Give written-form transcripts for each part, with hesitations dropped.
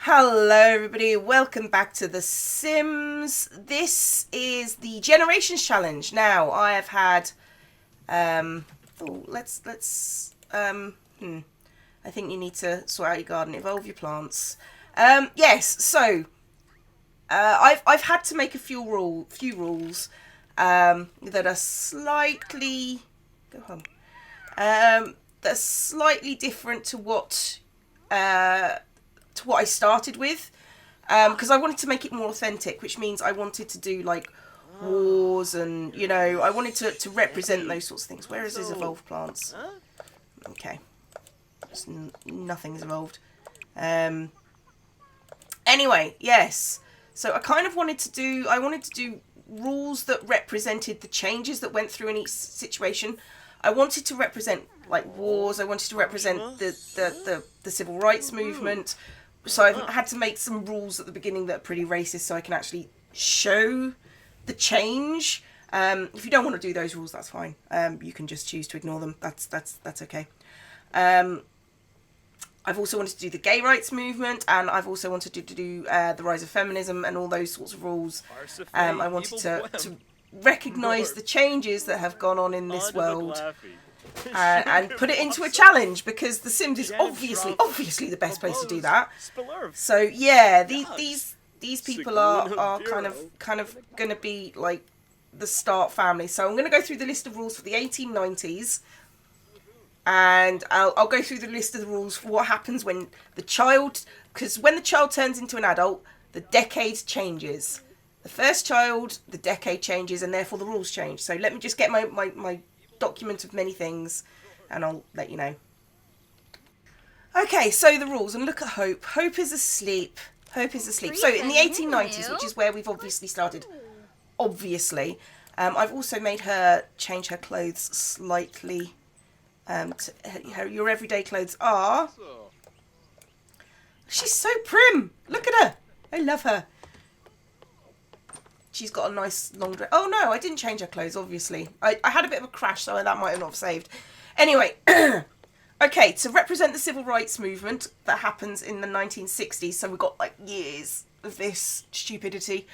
Hello everybody, welcome back to The Sims. This is the Generations Challenge. Now, I have had, I think you need to sort out your garden, evolve your plants. I've had to make a few rules, that are slightly, go home, that's slightly different to what I started with, because I wanted to make it more authentic, which means I wanted to do like wars and, you know, I wanted to represent those sorts of things. Where is his evolved plants? Okay, nothing's evolved. Anyway, yes. So I kind of wanted to do rules that represented the changes that went through in each situation. I wanted to represent like wars. I wanted to represent the civil rights movement. So I had to make some rules at the beginning that are pretty racist, so I can actually show the change. If you don't want to do those rules, that's fine. You can just choose to ignore them. That's okay. I've also wanted to do the gay rights movement, and I've also wanted to do the rise of feminism and all those sorts of rules. I wanted to recognise the changes that have gone on in this world. And put it into a challenge, because The Sims is obviously the best place to do that. So yeah, these people are kind of going to be like the start family. So I'm going to go through the list of rules for the 1890s, and I'll go through the list of the rules for what happens when the child, because when the child turns into an adult, the decade changes. The first child, the decade changes, and therefore the rules change. So let me just get my document of many things, and I'll let you know. Okay, so the rules, and look at Hope. Hope is asleep. So in the 1890s, which is where we've obviously started, I've also made her change her clothes slightly. Your everyday clothes are... She's so prim! Look at her! I love her. She's got a nice long dress. Oh no, I didn't change her clothes, obviously. I had a bit of a crash, so that might have not saved. Anyway, okay, to represent the civil rights movement that happens in the 1960s, so we've got like years of this stupidity.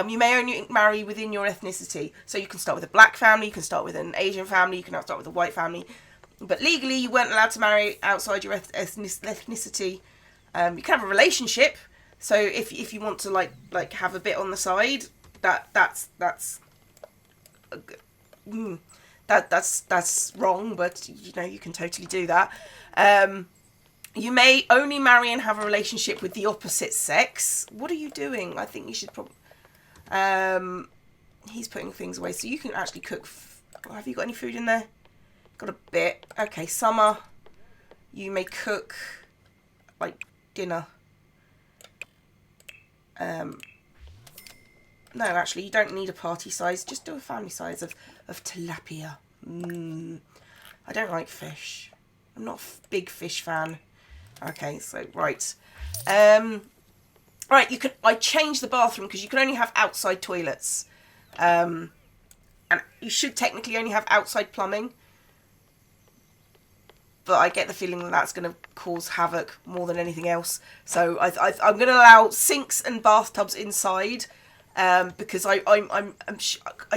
You may only marry within your ethnicity. So you can start with a black family, you can start with an Asian family, you can start with a white family. But legally, you weren't allowed to marry outside your ethnicity. You can have a relationship. So if you want to like have a bit on the side, that's wrong, but you know, you can totally do that. You may only marry and have a relationship with the opposite sex. What are you doing? I think you should probably... he's putting things away, so you can actually cook... Have you got any food in there? Got a bit. Okay, summer. You may cook like dinner. No, actually, you don't need a party size. Just do a family size of tilapia. I don't like fish. I'm not a big fish fan. Okay, so, right. Right, I changed the bathroom because you can only have outside toilets. And you should technically only have outside plumbing. But I get the feeling that that's going to cause havoc more than anything else. So I'm going to allow sinks and bathtubs inside. Because I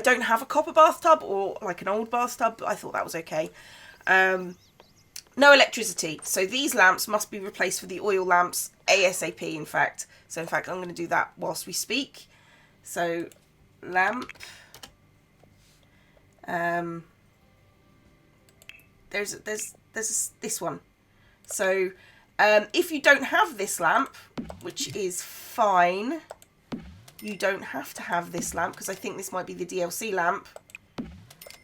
don't have a copper bathtub or like an old bathtub, but I thought that was okay. No electricity, so these lamps must be replaced for the oil lamps ASAP, in fact. So in fact, I'm going to do that whilst we speak. So lamp. There's this one. So if you don't have this lamp, which is fine. You don't have to have this lamp, because I think this might be the DLC lamp.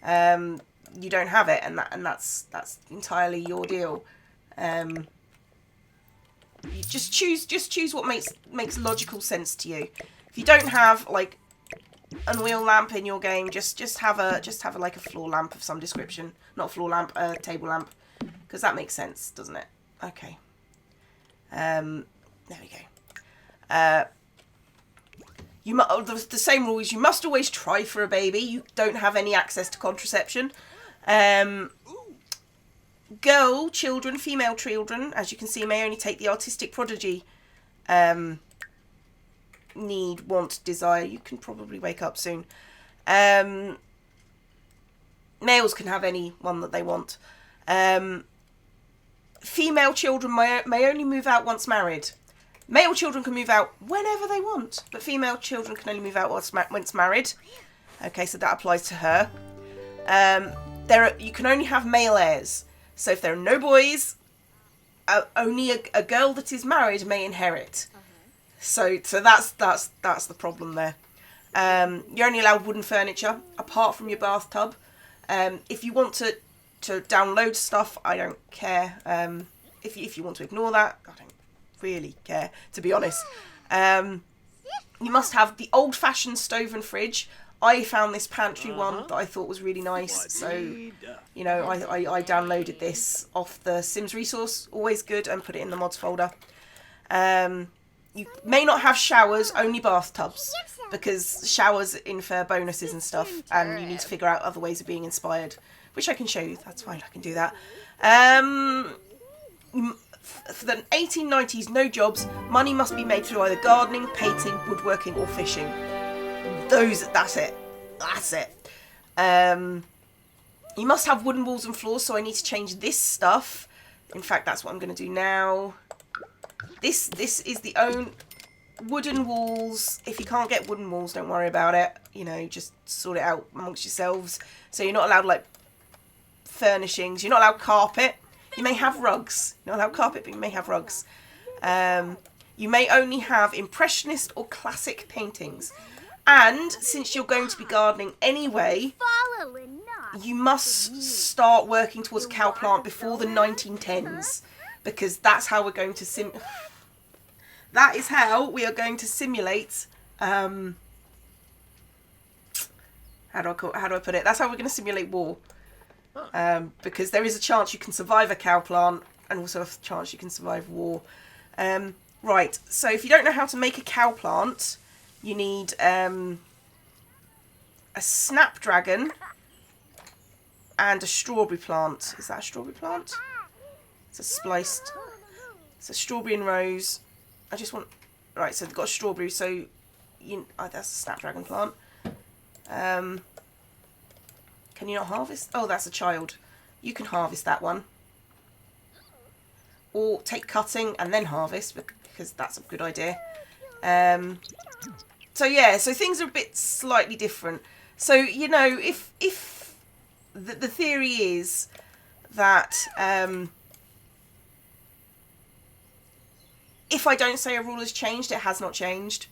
You don't have it, and that's entirely your deal. You just choose what makes logical sense to you. If you don't have like an oil lamp in your game, just have like a floor lamp of some description. Not a floor lamp, a table lamp, because that makes sense, doesn't it? Okay. There we go. The same rule is you must always try for a baby. You don't have any access to contraception. Female children, as you can see, may only take the artistic prodigy need, want, desire. You can probably wake up soon. Males can have any one that they want. Female children may only move out once married. Male children can move out whenever they want, but female children can only move out once married. Okay, so that applies to her. You can only have male heirs. So if there are no boys, only a girl that is married may inherit. So that's the problem there. You're only allowed wooden furniture apart from your bathtub. If you want to download stuff, I don't care. If you want to ignore that, I don't really care, to be honest. You must have the old-fashioned stove and fridge. I found this pantry one that I thought was really nice, so you know, I downloaded this off the Sims resource, always good, and put it in the mods folder. You may not have showers, only bathtubs, because showers infer bonuses and stuff, and you need to figure out other ways of being inspired, which I can show you. That's fine, I can do that. For the 1890s, no jobs. Money must be made through either gardening, painting, woodworking, or fishing. That's it. You must have wooden walls and floors, so I need to change this stuff. In fact, that's what I'm going to do now. This is the own wooden walls. If you can't get wooden walls, don't worry about it. You know, just sort it out amongst yourselves. So you're not allowed, like, furnishings. You're not allowed carpet. You may have rugs. You're not allowed carpet, but you may have rugs. You may only have impressionist or classic paintings. And since you're going to be gardening anyway, you must start working towards a cow plant before the 1910s, because that's how we're going to that is how we are going to simulate. How do I put it? That's how we're going to simulate war. Because there is a chance you can survive a cow plant, and also a chance you can survive war. Right. So if you don't know how to make a cow plant, you need a snapdragon and a strawberry plant. Is that a strawberry plant? It's a spliced. It's a strawberry and rose. I just want. Right. So they've got a strawberry. So that's a snapdragon plant. Can you not harvest? Oh, that's a child. You can harvest that one. Or take cutting and then harvest, because that's a good idea. So yeah, so things are a bit slightly different. So, you know, if the theory is that if I don't say a rule has changed, it has not changed.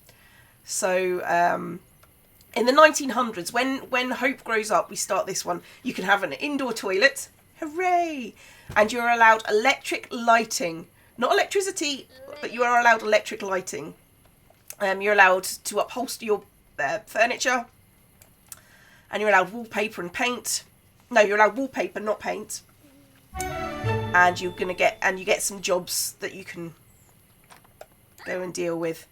So in the 1900s, when Hope grows up, we start this one. You can have an indoor toilet. Hooray! And you're allowed electric lighting. Not electricity, but you are allowed electric lighting. You're allowed to upholster your furniture. And you're allowed wallpaper and paint. No, you're allowed wallpaper, not paint. And you get some jobs that you can go and deal with.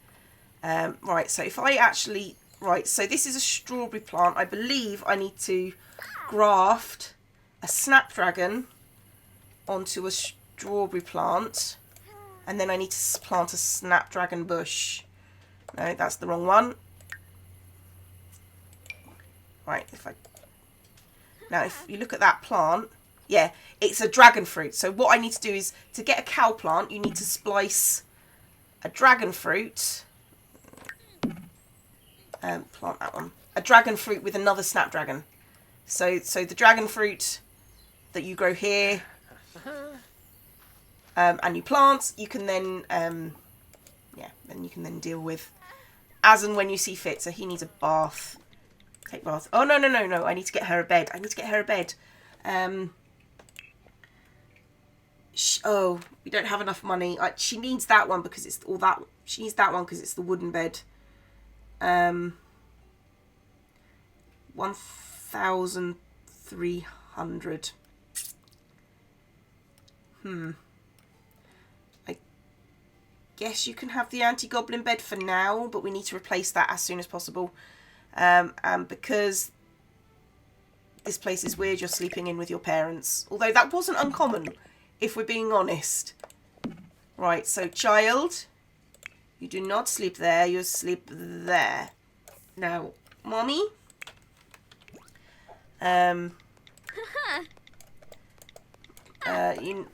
Right, so if I actually... Right, so this is a strawberry plant. I believe I need to graft a snapdragon onto a strawberry plant. And then I need to plant a snapdragon bush. No, that's the wrong one. Right, now if you look at that plant, yeah, it's a dragon fruit. So what I need to do is, to get a cow plant, you need to splice a dragon fruit. Plant that one. A dragon fruit with another snapdragon. So the dragon fruit that you grow here, and you plant, you can then, then you can then deal with as and when you see fit. So he needs a bath. Take bath. Oh, no. I need to get her a bed. We don't have enough money. She needs that one because it's all that. She needs that one because it's the wooden bed. 1,300. I guess you can have the anti-goblin bed for now, but we need to replace that as soon as possible. And because this place is weird, you're sleeping in with your parents. Although that wasn't uncommon, if we're being honest. Right, so child, You do not sleep there. You sleep there. Now, Mommy. You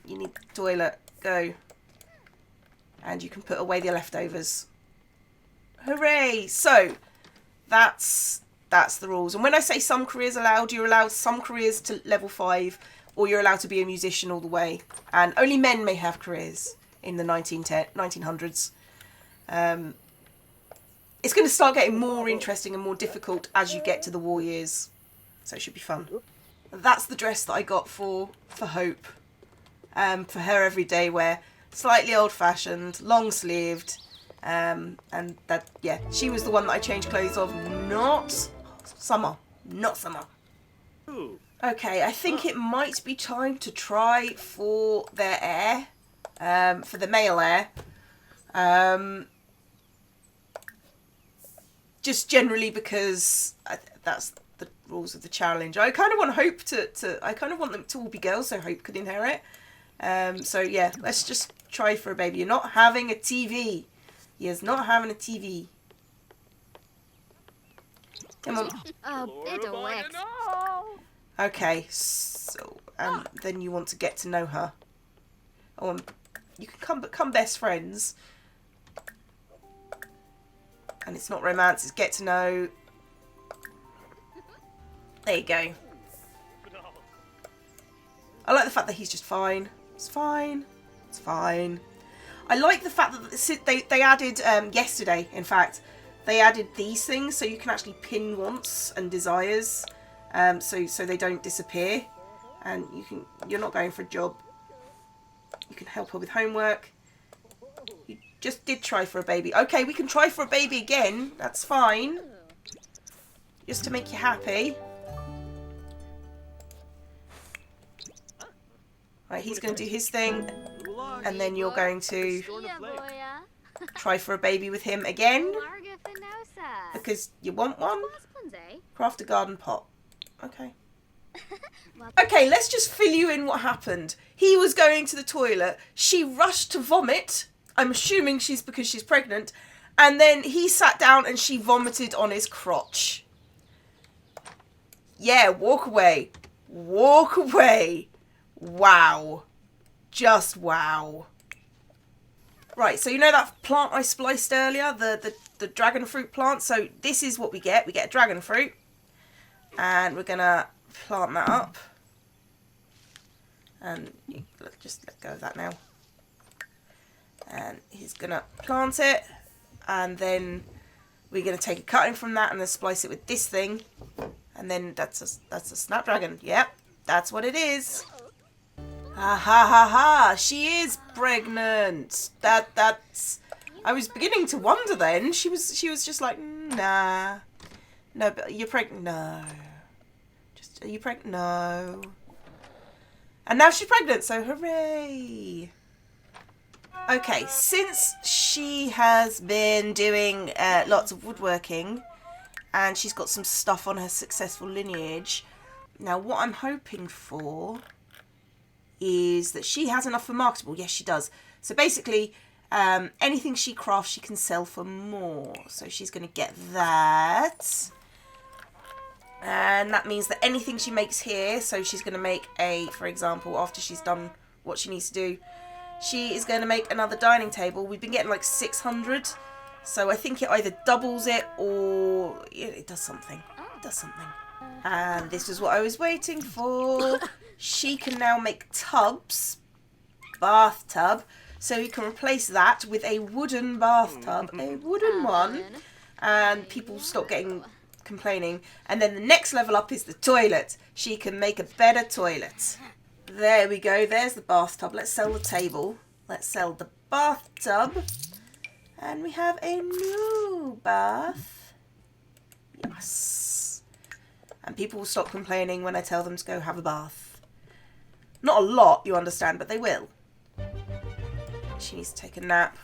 need the toilet. Go. And you can put away the leftovers. Hooray! So, that's the rules. And when I say some careers allowed, you're allowed some careers to level 5, or you're allowed to be a musician all the way. And only men may have careers in the 1900s. It's going to start getting more interesting and more difficult as you get to the war years. So it should be fun. That's the dress that I got for Hope. For her everyday wear. Slightly old-fashioned, long-sleeved. And that, yeah, she was the one that I changed clothes of. Not Summer. Not Summer. Okay, I think it might be time to try for their heir. For the male heir. Just generally because that's the rules of the challenge. I kind of want Hope I kind of want them to all be girls so Hope could inherit. So yeah, let's just try for a baby. You're not having a TV. He is not having a TV. Come on. Okay, so then you want to get to know her. Oh, you can become best friends. And it's not romance, it's get to know. There you go. I like the fact that he's just fine. It's fine. It's fine. I like the fact that they added, yesterday, in fact, they added these things so you can actually pin wants and desires, so they don't disappear. And you're not going for a job. You can help her with homework. You just did try for a baby. Okay, we can try for a baby again. That's fine. Just to make you happy. Right, he's going to do his thing. And then you're going to try for a baby with him again. Because you want one. Craft a garden pot. Okay. Okay, let's just fill you in what happened. He was going to the toilet. She rushed to vomit. I'm assuming because she's pregnant. And then he sat down and she vomited on his crotch. Yeah, walk away. Walk away. Wow. Just wow. Right, so you know that plant I spliced earlier? The dragon fruit plant? So this is what we get. We get a dragon fruit. And we're going to plant that up. And let's just let go of that now. And he's going to plant it. And then we're going to take a cutting from that and then splice it with this thing. And then that's a snapdragon. Yep, that's what it is. Ha ha ha ha! She is pregnant. That's. I was beginning to wonder then. She was just like, nah. No, but you're pregnant. No. Are you pregnant? No. And now she's pregnant, so hooray! Okay, since she has been doing lots of woodworking and she's got some stuff on her successful lineage, now what I'm hoping for is that she has enough for marketable. Yes, she does. So basically, anything she crafts, she can sell for more. So she's going to get that. And that means that anything she makes here, so she's going to make for example, after she's done what she needs to do, she is going to make another dining table. We've been getting like 600. So I think it either doubles it or it does something. It does something. And this is what I was waiting for. She can now make tubs. Bathtub. So you can replace that with a wooden bathtub. A wooden one. And people stop complaining. And then the next level up is the toilet. She can make a better toilet. There we go. There's the bathtub. Let's sell the table. Let's sell the bathtub. And we have a new bath. Yes. And people will stop complaining when I tell them to go have a bath. Not a lot, you understand, but they will. She needs to take a nap.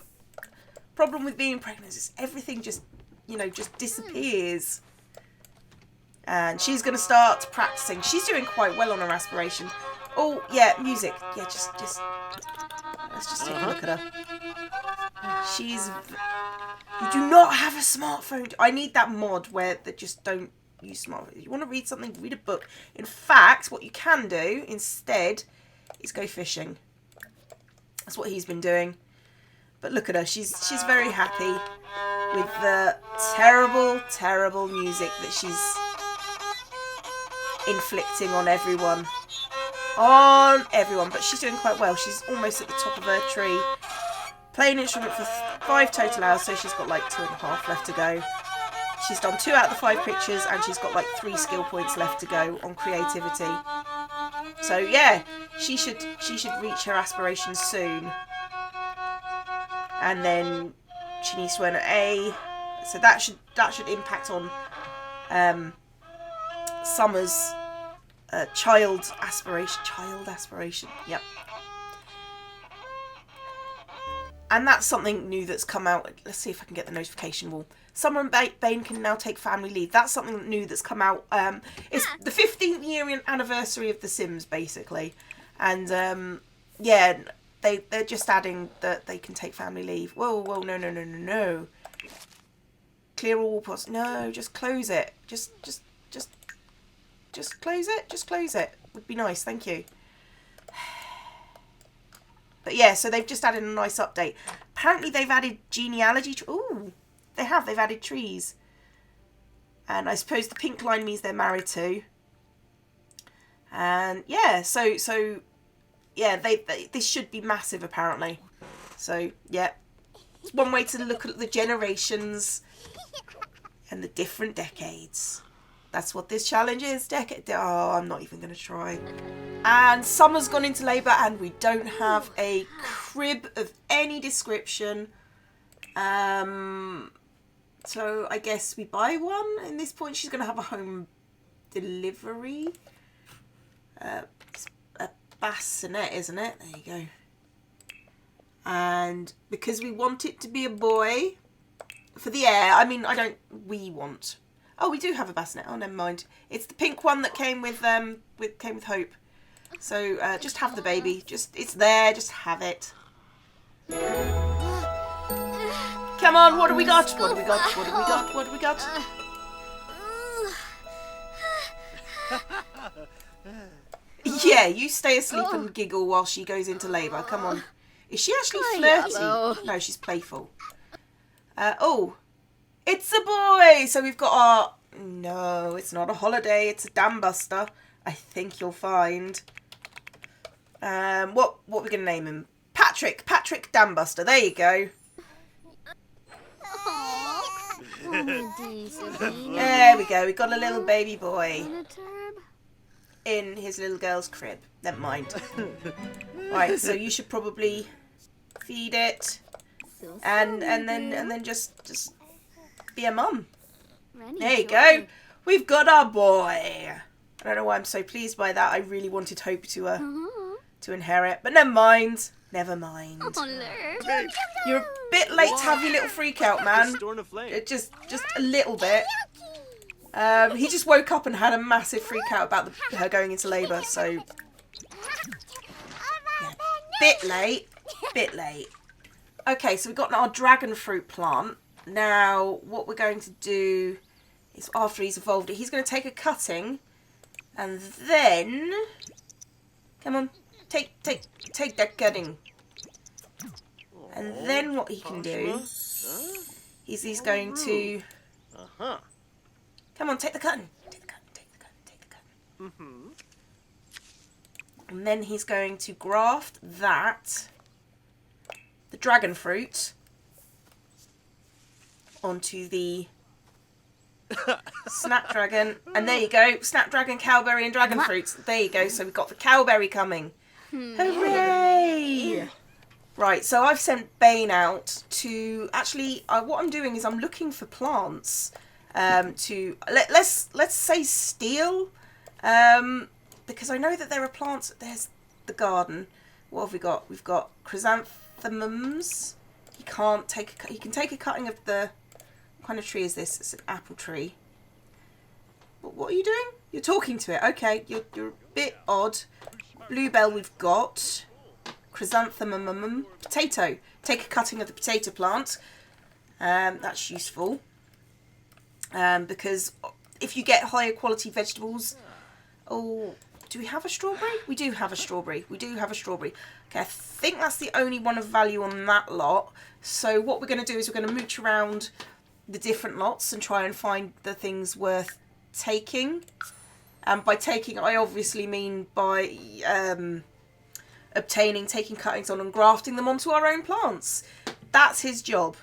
Problem with being pregnant is everything just disappears. And she's going to start practicing. She's doing quite well on her aspiration. Oh, yeah, music. Yeah, let's just take a look at her. She's... You do not have a smartphone. I need that mod where they just don't use smartphones. You want to read something, read a book. In fact, what you can do instead is go fishing. That's what he's been doing. But look at her. She's very happy with the terrible, terrible music that she's inflicting on everyone. On everyone. But she's doing quite well. She's almost at the top of her tree. Playing instrument for 5 total hours, so she's got like 2.5 left to go. She's done 2 out of the 5 pictures, and she's got like 3 skill points left to go on creativity. So yeah, she should reach her aspirations soon. And then she needs to earn an A, so that should impact on Summer's child aspiration. Yep. And that's something new that's come out. Let's see if I can get the notification wall. Summer and Bane can now take family leave. That's something new that's come out. It's the 15th year anniversary of The Sims, basically. And, yeah, they're just adding that they can take family leave. Whoa, no. Clear all posts. No, just close it. Just close it. Just close it. Would be nice, thank you. But yeah, so they've just added a nice update. Apparently they've added genealogy. Ooh, they have. They've added trees. And I suppose the pink line means they're married to. And yeah, so yeah, this should be massive apparently. So yeah, it's one way to look at the generations and the different decades. That's what this challenge is. Oh, I'm not even going to try. And Summer's gone into labour and we don't have a crib of any description. So I guess we buy one. In this point, she's going to have a home delivery. It's a bassinet, isn't it? There you go. And because we want it to be a boy, for the heir, I mean, we want... Oh, we do have a bassinet. Oh, never mind. It's the pink one that came with Hope. So just have the baby. It's there. Just have it. Come on. What do we got? What do we got? What do we got? What do we got? Yeah, you stay asleep and giggle while she goes into labour. Come on. Is she actually flirty? No, she's playful. Oh. It's a boy! So we've got our... No, it's not a holiday. It's a dam buster. I think you'll find. What we're going to name him? Patrick. Patrick Dam Buster. There you go. There we go. We've got a little baby boy in his little girl's crib. Never mind. Right, so you should probably feed it and then just be a mum. There you go. We've got our boy. I don't know why I'm so pleased by that. I really wanted Hope to inherit, but never mind. Never mind. You're a bit late to have your little freak out, man. Just a little bit. He just woke up and had a massive freak out about her going into labour. So yeah, bit late. Okay, so we've got our dragon fruit plant. Now, what we're going to do is, after he's evolved it, he's going to take a cutting, and then, come on, take that cutting. And then what he can do is he's going to, come on, take the cutting. Take the cutting. And then he's going to graft the dragon fruit, onto the snapdragon, and there you go, snapdragon, cowberry and dragon fruits. There you go, so we've got the cowberry coming. Hooray! Right, so I've sent Bane out to actually what I'm doing is I'm looking for plants to let's say steal, because I know that there are plants. There's the garden. What have we got? We've got chrysanthemums. He can take a cutting of the... What kind of tree is this? It's an apple tree. But what are you doing? You're talking to it. Okay, you're a bit odd. Bluebell we've got. chrysanthemum potato. Take a cutting of the potato plant. That's useful. Because if you get higher quality vegetables... Oh, do we have a strawberry? We do have a strawberry. We do have a strawberry. Okay, I think that's the only one of value on that lot. So what we're going to do is we're going to mooch around the different lots and try and find the things worth taking. And by taking, I obviously mean by obtaining, taking cuttings on and grafting them onto our own plants. That's his job.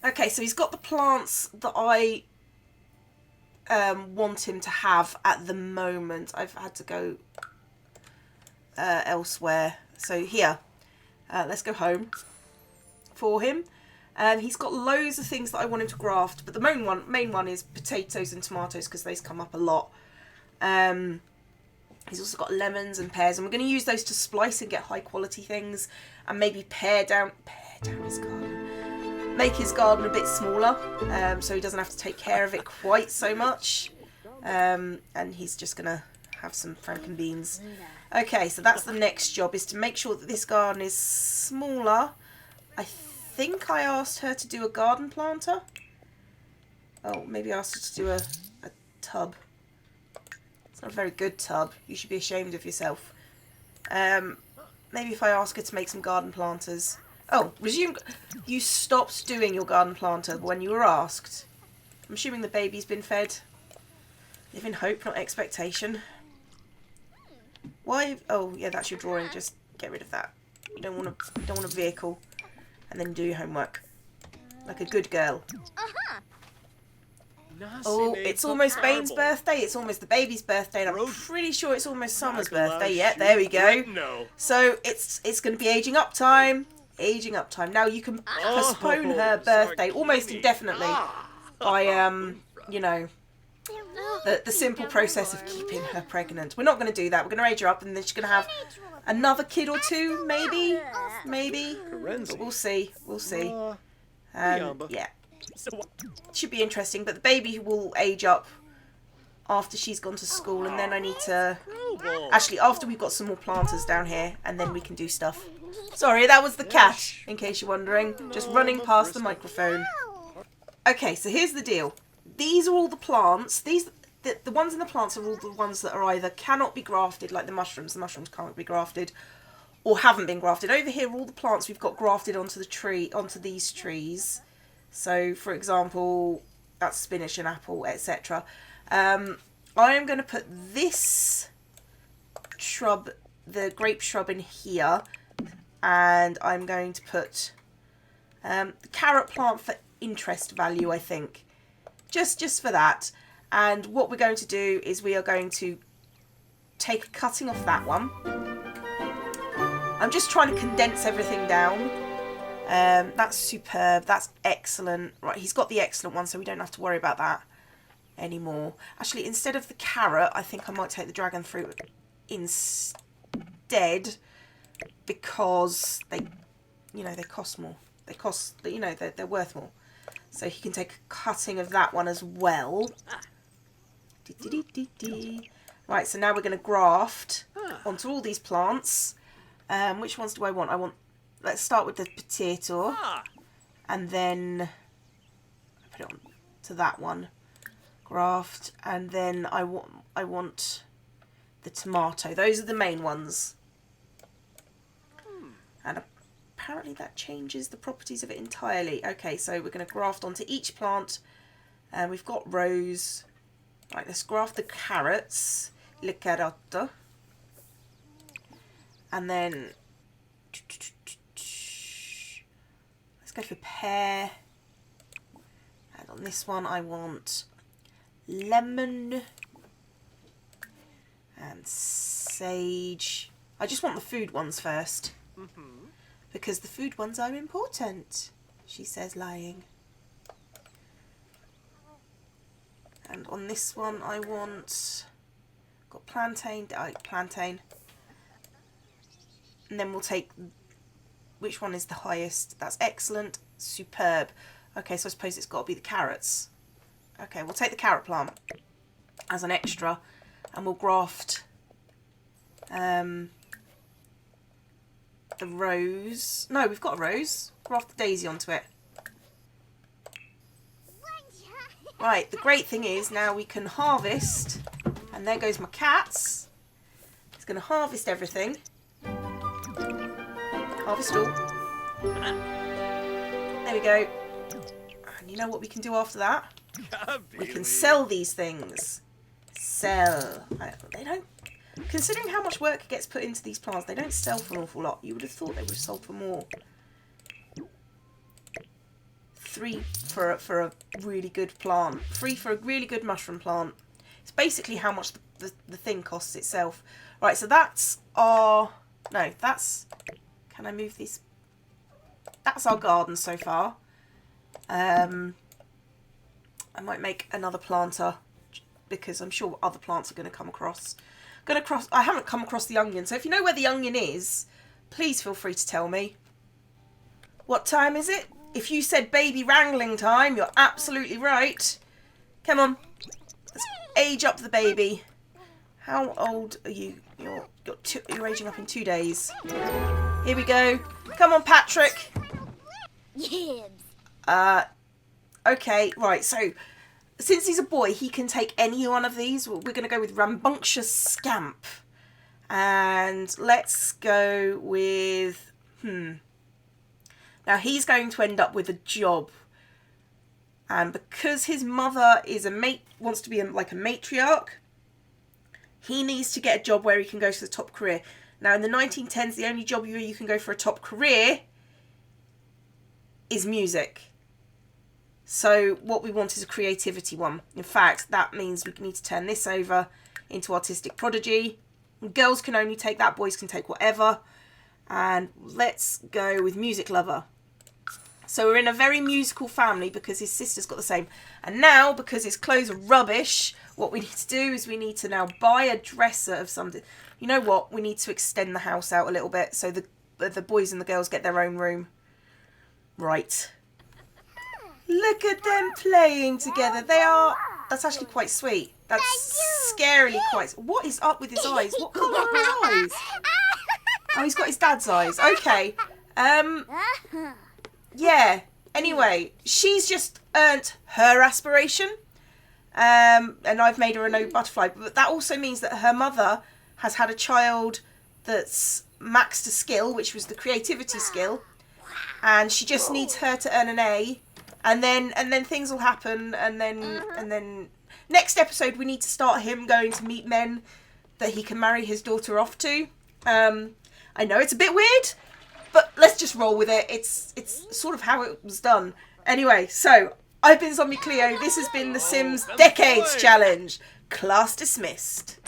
Okay, so he's got the plants that I want him to have at the moment. I've had to go elsewhere. So here, let's go home for him. He's got loads of things that I want him to graft, but the main one is potatoes and tomatoes because those come up a lot. He's also got lemons and pears, and we're going to use those to splice and get high quality things, and maybe pare down his garden. Make his garden a bit smaller, so he doesn't have to take care of it quite so much. And he's just going to have some franken beans. Okay, so that's the next job, is to make sure that this garden is smaller. I think I asked her to do a garden planter. Oh, maybe I asked her to do a tub. It's not a very good tub. You should be ashamed of yourself. Maybe if I ask her to make some garden planters. Oh, resume. You stopped doing your garden planter when you were asked. I'm assuming the baby's been fed. Live in hope, not expectation. Why? Oh, yeah, that's your drawing. Just get rid of that. You don't want a vehicle. And then do your homework. Like a good girl. Oh, it's almost Bane's birthday. It's almost the baby's birthday. And I'm pretty sure it's almost Summer's birthday. Yeah, there we go. So it's going to be aging up time. Aging up time. Now you can postpone her birthday almost indefinitely by, you know, the simple process of keeping her pregnant. We're not going to do that. We're going to age her up and then she's going to have another kid or two, maybe. But we'll see. We'll see. Yeah. Should be interesting, but the baby will age up after she's gone to school, and then I need to... Actually, after we've got some more planters down here, and then we can do stuff. Sorry, that was the cat, in case you're wondering. Just running past the microphone. Okay, so here's the deal. These are all the plants. The ones in the plants are all the ones that are either cannot be grafted, like the mushrooms. The mushrooms can't be grafted, or haven't been grafted. Over here, all the plants we've got grafted onto these trees. So, for example, that's spinach and apple, etc. I am going to put this shrub, the grape shrub, in here, and I'm going to put the carrot plant for interest value, I think, just for that. And what we're going to do is we are going to take a cutting off that one. I'm just trying to condense everything down. That's superb. That's excellent. Right, he's got the excellent one, so we don't have to worry about that anymore. Actually, instead of the carrot, I think I might take the dragon fruit instead, because they cost more. They're worth more. So he can take a cutting of that one as well. Right, so now we're going to graft onto all these plants. Which ones do I want? Let's start with the potato, and then put it on to that one. Graft, and then I want the tomato. Those are the main ones. And apparently that changes the properties of it entirely. Okay, so we're going to graft onto each plant. And we've got rows. Right, let's graft the carrots. Le carotte. And then let's go for pear. And on this one I want lemon and sage. I just want the food ones first. Because the food ones are important, she says, lying. And on this one I want... Got plantain. Plantain. And then we'll take... Which one is the highest? That's excellent. Superb. Okay, so I suppose it's got to be the carrots. Okay, we'll take the carrot plant as an extra. And we'll graft... the rose. No, we've got a rose. Graft the daisy onto it. Right, the great thing is now we can harvest. And there goes my cats. It's going to harvest everything. Harvest all. There we go. And you know what we can do after that? We can sell these things. Sell. They don't... Considering how much work gets put into these plants, they don't sell for an awful lot. You would have thought they would have sold for more. 3 for a really good plant. 3 for a really good mushroom plant. It's basically how much the thing costs itself. Right, so that's our... No, that's... Can I move these? That's our garden so far. I might make another planter because I'm sure other plants are going to come across. I haven't come across the onion, so if you know where the onion is, please feel free to tell me. What time is it? If you said baby wrangling time, you're absolutely right. Come on. Let's age up the baby. How old are you? You're aging up in 2 days. Here we go. Come on, Patrick. Okay, right, so since he's a boy, he can take any one of these. We're going to go with Rambunctious Scamp. And let's go with... Now, he's going to end up with a job. And because his mother is wants to be like a matriarch, he needs to get a job where he can go to the top career. Now, in the 1910s, the only job where you can go for a top career is music. So what we want is a creativity one. In fact, that means we need to turn this over into artistic prodigy. Girls can only take that, boys can take whatever. And let's go with music lover. So we're in a very musical family because his sister's got the same. And now, because his clothes are rubbish, what we need to do is we need to now buy a dresser of something. You know what? We need to extend the house out a little bit so the boys and the girls get their own room. Right. Look at them playing together. That's actually quite sweet. That's scarily quite... What is up with his eyes? What colour are his eyes? Oh, he's got his dad's eyes. Okay. Yeah. Anyway, she's just earned her aspiration. And I've made her a no butterfly. But that also means that her mother has had a child that's maxed a skill, which was the creativity skill. And she just needs her to earn an A. And then things will happen. And then next episode we need to start him going to meet men that he can marry his daughter off to. I know it's a bit weird, but let's just roll with it. It's sort of how it was done. Anyway, so I've been Zombie Cleo. This has been the Sims Decades Challenge. Class dismissed.